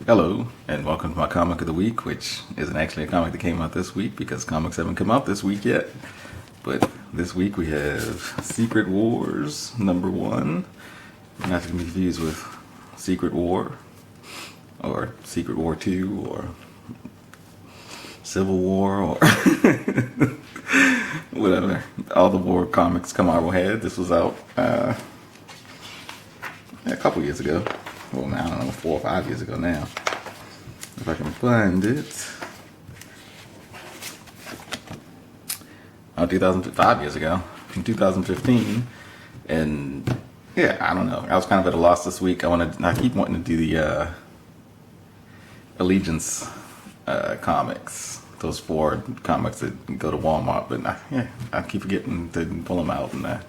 Hello, and welcome to my comic of the week, which isn't actually a comic that came out this week because comics haven't come out this week yet. But this week we have Secret Wars #1. Not to be confused with Secret War, or Secret War 2, or Civil War, or whatever. All the war comics Marvel had. This was out a couple years ago. Well, I don't know, 4 or 5 years ago now. If I can find it. Oh, 2005 years ago, in 2015. And yeah, I don't know. I was kind of at a loss this week. I keep wanting to do the Allegiance comics. Those 4 comics that go to Walmart, but I keep forgetting to pull them out, and I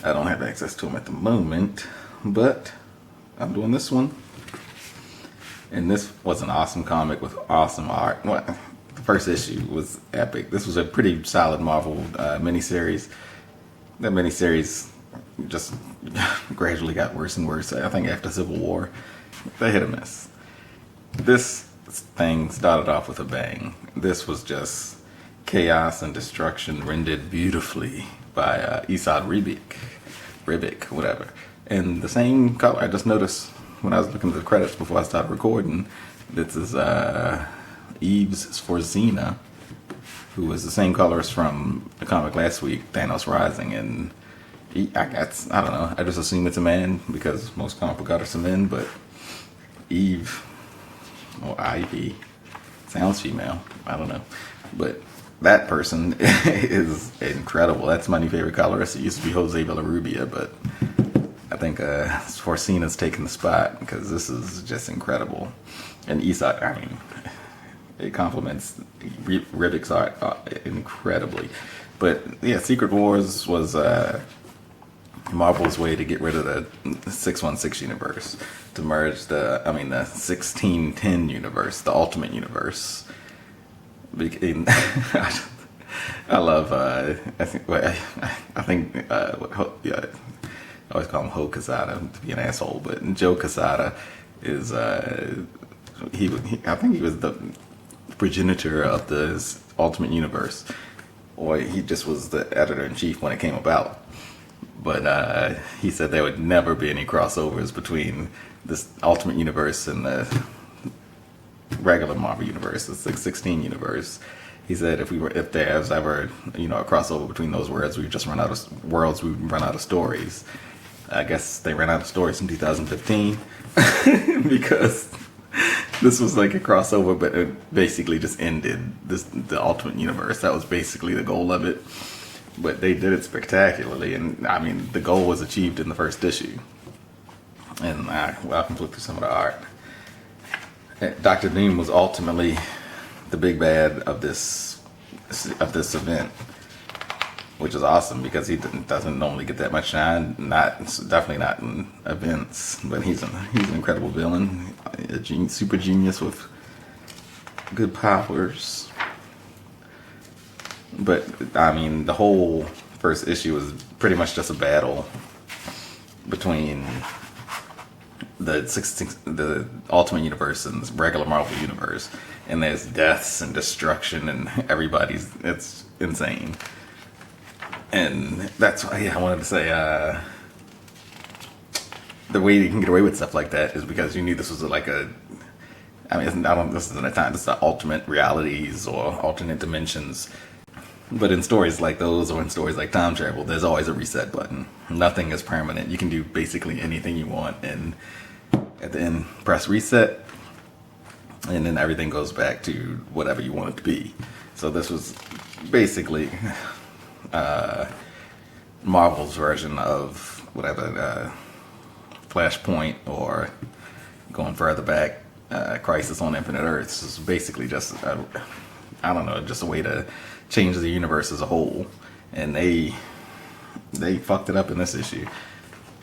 don't have access to them at the moment. But I'm doing this one. And this was an awesome comic with awesome art. Well, the first issue was epic. This was a pretty solid Marvel miniseries. That miniseries just gradually got worse and worse. I think after Civil War, they hit or miss. This thing started off with a bang. This was just chaos and destruction rendered beautifully by Esad Ribic, whatever. And the same color. I just noticed when I was looking at the credits before I started recording, this is Yves Sforzina, who was the same colorist from the comic last week, Thanos Rising. And I don't know, I just assume it's a man because most comic book artists are men, but Eve, or Ivy, sounds female, I don't know. But that person is incredible. That's my new favorite colorist. It used to be Jose Villarrubia, but I think Sforzina's taking the spot because this is just incredible. And Esad, I mean, it complements Ribic's art incredibly. But yeah, Secret Wars was Marvel's way to get rid of the 616 universe, to merge the 1610 universe, the Ultimate Universe. I love. I always call him Ho Quesada to be an asshole, but Joe Quesada is I think he was the progenitor of the Ultimate Universe, or he just was the editor-in-chief when it came about. But he said there would never be any crossovers between this Ultimate Universe and the regular Marvel Universe, the 616 universe. He said if there's ever a crossover between those worlds, we run out of stories. I guess they ran out of stories in 2015 because this was like a crossover, but it basically just ended the Ultimate Universe. That was basically the goal of it. But they did it spectacularly, and I mean the goal was achieved in the first issue. And I can flip through some of the art. Dr. Doom was ultimately the big bad of this event, which is awesome because he doesn't normally get that much shine. Definitely not in events, but he's an incredible villain, a super genius with good powers. But I mean, the whole first issue was pretty much just a battle between the Ultimate Universe and the regular Marvel Universe, and there's deaths and destruction and it's insane. And that's why I wanted to say the way you can get away with stuff like that is because you knew this was like this isn't a time, this is the alternate realities or alternate dimensions. But in stories like those, or in stories like Time Travel, there's always a reset button. Nothing is permanent. You can do basically anything you want, and at the end, press reset, and then everything goes back to whatever you want it to be. So this was basically Marvel's version of whatever Flashpoint, or going further back, Crisis on Infinite Earths. Is basically just just a way to change the universe as a whole, and they fucked it up in this issue.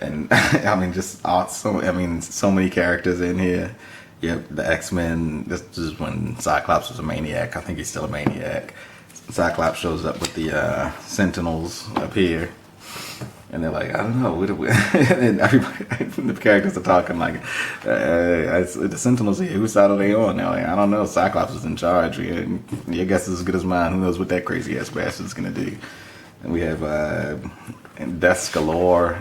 And I mean, just awesome. I mean, so many characters in here. You have the X-Men. This is when Cyclops was a maniac. I think he's still a maniac. Cyclops shows up with the Sentinels up here. And they're like, I don't know, what do we? And everybody, the characters are talking like, the Sentinels here, whose side are they on? They're like, I don't know, Cyclops is in charge. Your guess is as good as mine. Who knows what that crazy ass bastard's gonna do? And we have deaths galore.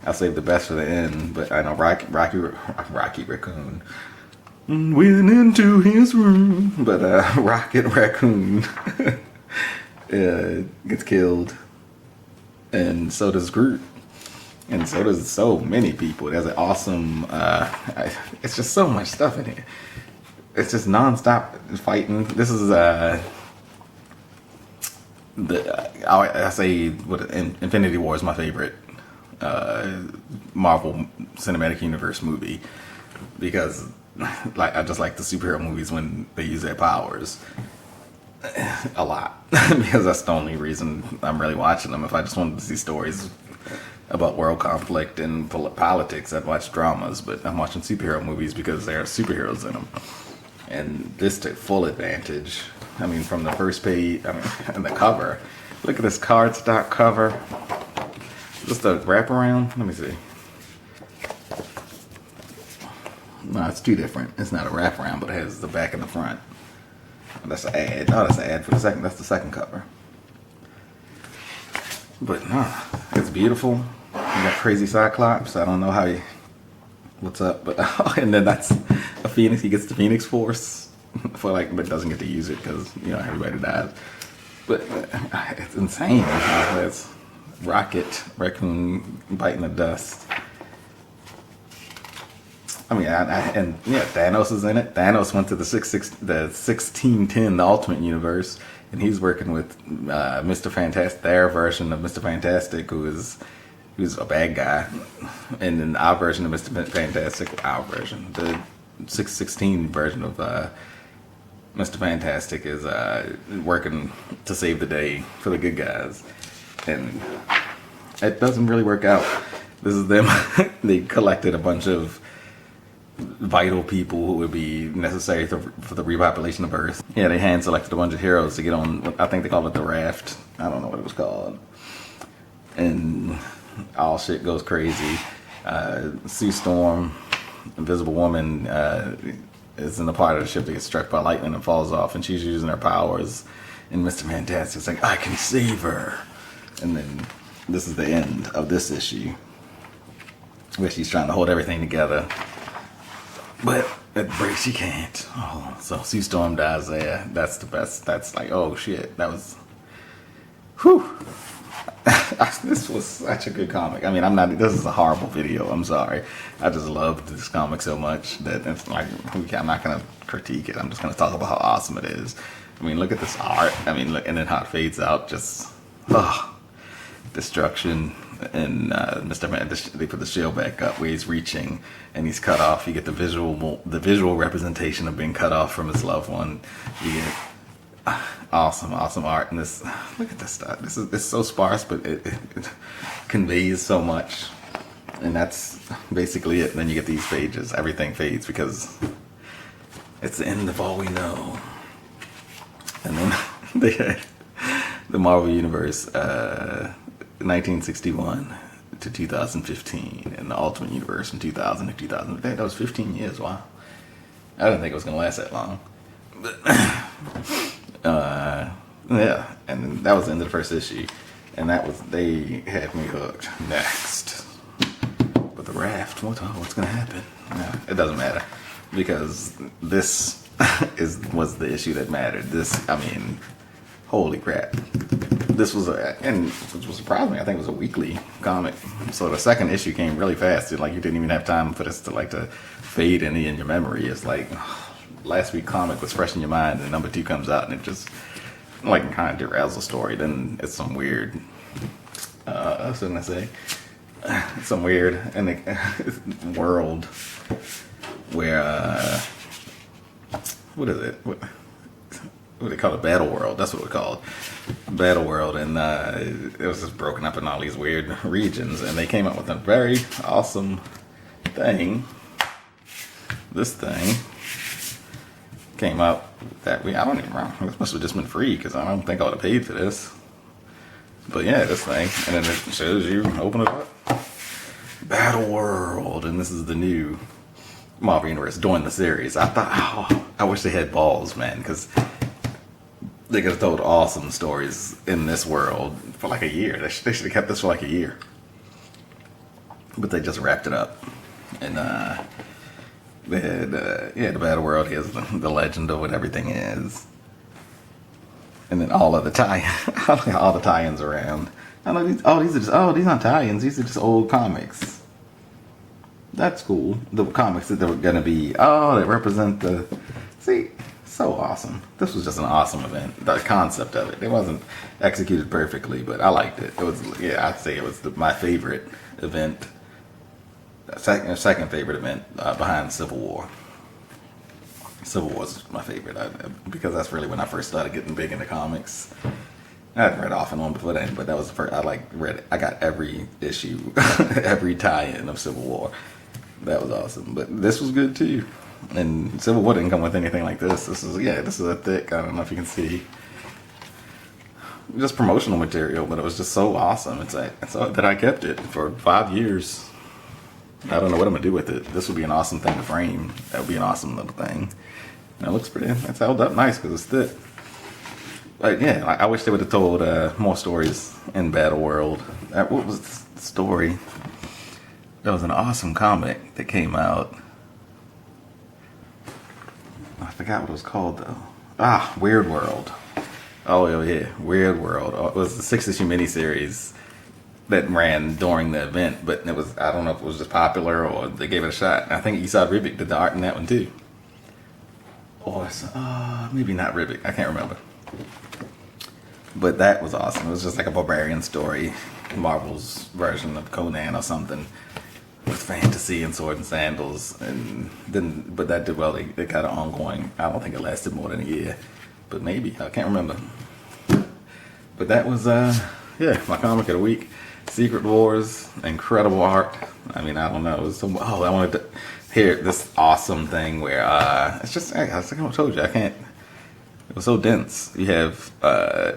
I'll save the best for the end, but I know Rocky Raccoon went into his room, but Rocket Raccoon gets killed. And so does Groot, and so does so many people. There's an awesome. It's just so much stuff in here. It's just nonstop fighting. This is I say what Infinity War is my favorite Marvel Cinematic Universe movie because like I just like the superhero movies when they use their powers. A lot because that's the only reason I'm really watching them. If I just wanted to see stories about world conflict and politics, I'd watch dramas, but I'm watching superhero movies because there are superheroes in them, and this took full advantage. I mean, from the first page, I mean, and the cover, look at this cardstock cover, just a wraparound. Let me see. No, it's two different. It's not a wraparound, but it has the back and the front. That's an ad. Oh, that's an ad for the second. That's the second cover. But no, it's beautiful. You got crazy Cyclops. I don't know how you. What's up? But and then that's a Phoenix. He gets the Phoenix Force for like, but doesn't get to use it because everybody dies. But it's insane. It's Rocket Raccoon biting the dust. I mean, and Thanos is in it. Thanos went to the 1610, the Ultimate Universe, and he's working with Mr. Fantastic, their version of Mr. Fantastic, who's a bad guy, and then our version of Mr. Fantastic, our version, the 616 version of Mr. Fantastic is working to save the day for the good guys, and it doesn't really work out. This is them. They collected a bunch of vital people who would be necessary for the repopulation of Earth. Yeah, they hand selected a bunch of heroes to get on, I think they call it the raft. I don't know what it was called. And all shit goes crazy. Sue Storm, Invisible Woman, is in the part of the ship that gets struck by lightning and falls off, and she's using her powers. And Mr. Fantastic's like, I can save her. And then this is the end of this issue, where she's trying to hold everything together. But at break she can't. Oh, so Sue Storm dies there. That's the best. That's like, oh shit, that was. Whew. This was such a good comic. I mean, this is a horrible video. I'm sorry. I just loved this comic so much that it's like, I'm not going to critique it. I'm just going to talk about how awesome it is. I mean, look at this art. I mean, look, and then how it fades out. Just, destruction. And Mr. Man, they put the shield back up where he's reaching and he's cut off. You get the visual representation of being cut off from his loved one. You get awesome art. And this, look at this stuff. It's so sparse, but it conveys so much. And that's basically it. And then you get these pages. Everything fades because it's the end of all we know. And then they had the Marvel Universe. 1961 to 2015, and the Ultimate Universe from 2000 to 2000. That was 15 years. Wow, I didn't think it was gonna last that long. But yeah, and that was the end of the first issue, and they had me hooked. Next, but the raft. What's gonna happen? No, it doesn't matter because this was the issue that mattered. This, I mean, holy crap. This was and which was surprising. I think it was a weekly comic, so the second issue came really fast. You didn't even have time for this to fade in your memory. It's like last week's comic was fresh in your mind, and number 2 comes out, and it just kind of derails the story. Then it's some weird, what should I say? Some weird world where what is it? What they call it? Battle World. That's what we call it. Battle World, and it was just broken up in all these weird regions, and they came up with a very awesome thing. This thing came out that I don't even know. This must have just been free because I don't think I would have paid for this. But yeah, this thing, and then it shows you, open it up, Battle World, and this is the new Marvel Universe during the series. I thought, oh, I wish they had balls, man, because they could have told awesome stories in this world for like a year. They should have kept this for like a year. But they just wrapped it up. And they had, the Battle World. Here's the legend of what everything is. And then all of the all the tie-ins around. I know these aren't tie-ins. These are just old comics. That's cool. The comics that they're gonna be, they represent the, see, so awesome. This was just an awesome event. The concept of it wasn't executed perfectly, but I liked it. It was, I'd say it was my favorite event, second favorite event behind Civil War. Civil War was my favorite because that's really when I first started getting big into comics. I hadn't read off and on before then, but that was the first. I got every issue, every tie-in of Civil War. That was awesome. But this was good too. And Civil War didn't come with anything like this. This is a thick, I don't know if you can see, just promotional material, but it was just so awesome. It's so that I kept it for 5 years. I don't know what I'm gonna do with it. This would be an awesome thing to frame. That would be an awesome little thing. And it looks pretty. It's held up nice because it's thick. But yeah, I wish they would have told more stories in Battle World. What was the story? There was an awesome comic that came out. I forgot what it was called though. Weird World. Oh yeah, Weird World. It was the 6-issue miniseries that ran during the event, but it was, I don't know if it was just popular or they gave it a shot. I think Esad Ribic did the art in that one too. Or maybe not Ribic, I can't remember. But that was awesome. It was just like a barbarian story, Marvel's version of Conan or something, with fantasy and sword and sandals. And then, but that did well. It got an ongoing. I don't think it lasted more than a year, but maybe, I can't remember. But that was my comic of the week. Secret Wars, incredible art. I mean, I don't know. It was so. I wanted to hear this awesome thing where it's just. I told you, I can't. It was so dense. You have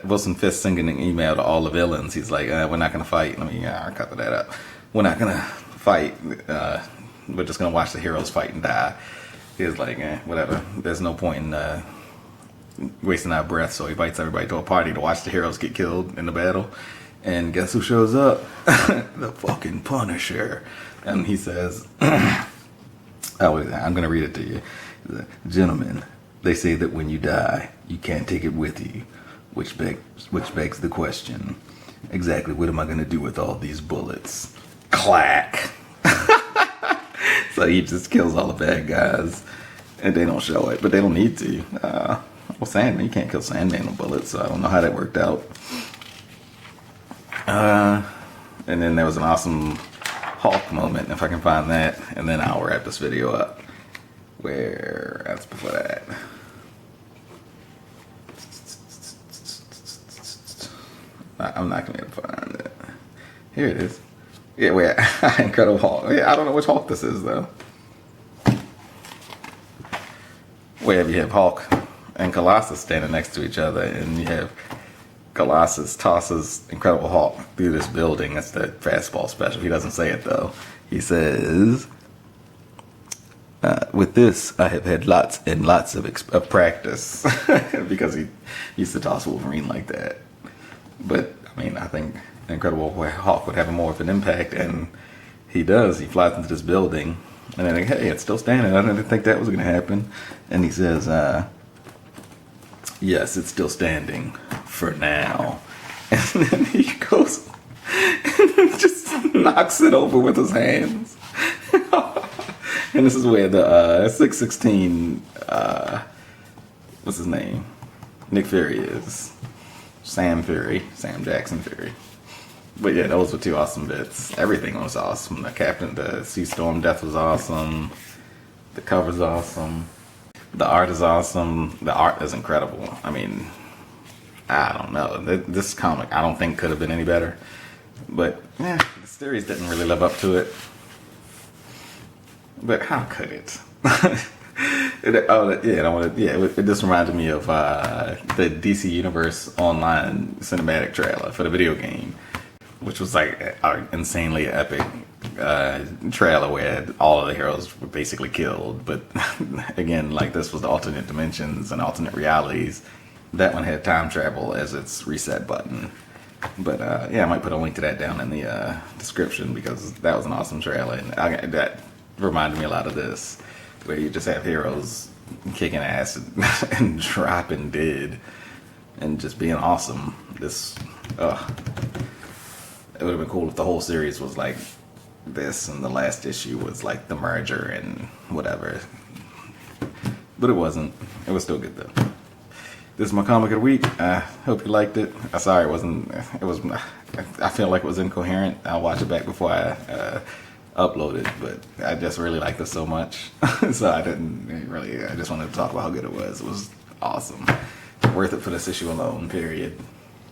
Wilson Fisk sending an email to all the villains. He's like, "We're not gonna fight." I cut that up. We're not gonna fight. We're just gonna watch the heroes fight and die. He was like, whatever. There's no point in wasting our breath. So he invites everybody to a party to watch the heroes get killed in the battle. And guess who shows up? The fucking Punisher. And he says, I'm going to read it to you. Gentlemen, they say that when you die, you can't take it with you. Which begs the question, exactly what am I going to do with all these bullets? Clack. So he just kills all the bad guys. And they don't show it, but they don't need to. Well, Sandman, you can't kill Sandman with bullets, so I don't know how that worked out. And then there was an awesome Hulk moment, if I can find that, and then I'll wrap this video up. Where that's before that. I'm not gonna be able to find it. Here it is. Yeah, wait, Incredible Hulk. Yeah, I don't know which Hulk this is though. Where you have Hulk and Colossus standing next to each other, and you have Colossus tosses Incredible Hulk through this building. That's the fastball special. He doesn't say it though. He says, with this, I have had lots and lots of practice. Because he used to toss Wolverine like that. But, I mean, I think Incredible Hulk would have more of an impact, and he does. He flies into this building, and then, hey, it's still standing. I didn't think that was going to happen. And he says, yes, it's still standing for now. And then he goes and just knocks it over with his hands. And this is where the 616, what's his name? Nick Fury is. Sam Jackson Fury. But yeah, those were two awesome bits. Everything was awesome. The Sea Storm death was awesome. The cover's awesome. The art is awesome. The art is incredible. I mean, I don't know. This comic, I don't think could have been any better. But yeah, the series didn't really live up to it. But how could it? Yeah, I want to. Yeah, it just reminded me of the DC Universe Online cinematic trailer for the video game, which was like an insanely epic trailer where all of the heroes were basically killed. But again, like this was the alternate dimensions and alternate realities. That one had time travel as its reset button. But yeah, I might put a link to that down in the description because that was an awesome trailer, and that reminded me a lot of this, where you just have heroes kicking ass and dropping dead, and just being awesome. It would have been cool if the whole series was like this, and the last issue was like the merger and whatever. But it wasn't. It was still good though. This is my comic of the week. I hope you liked it. I'm sorry it wasn't. It was. I feel like it was incoherent. I'll watch it back before I upload it. But I just really liked this so much, so I didn't really. I just wanted to talk about how good it was. It was awesome. Worth it for this issue alone. Period.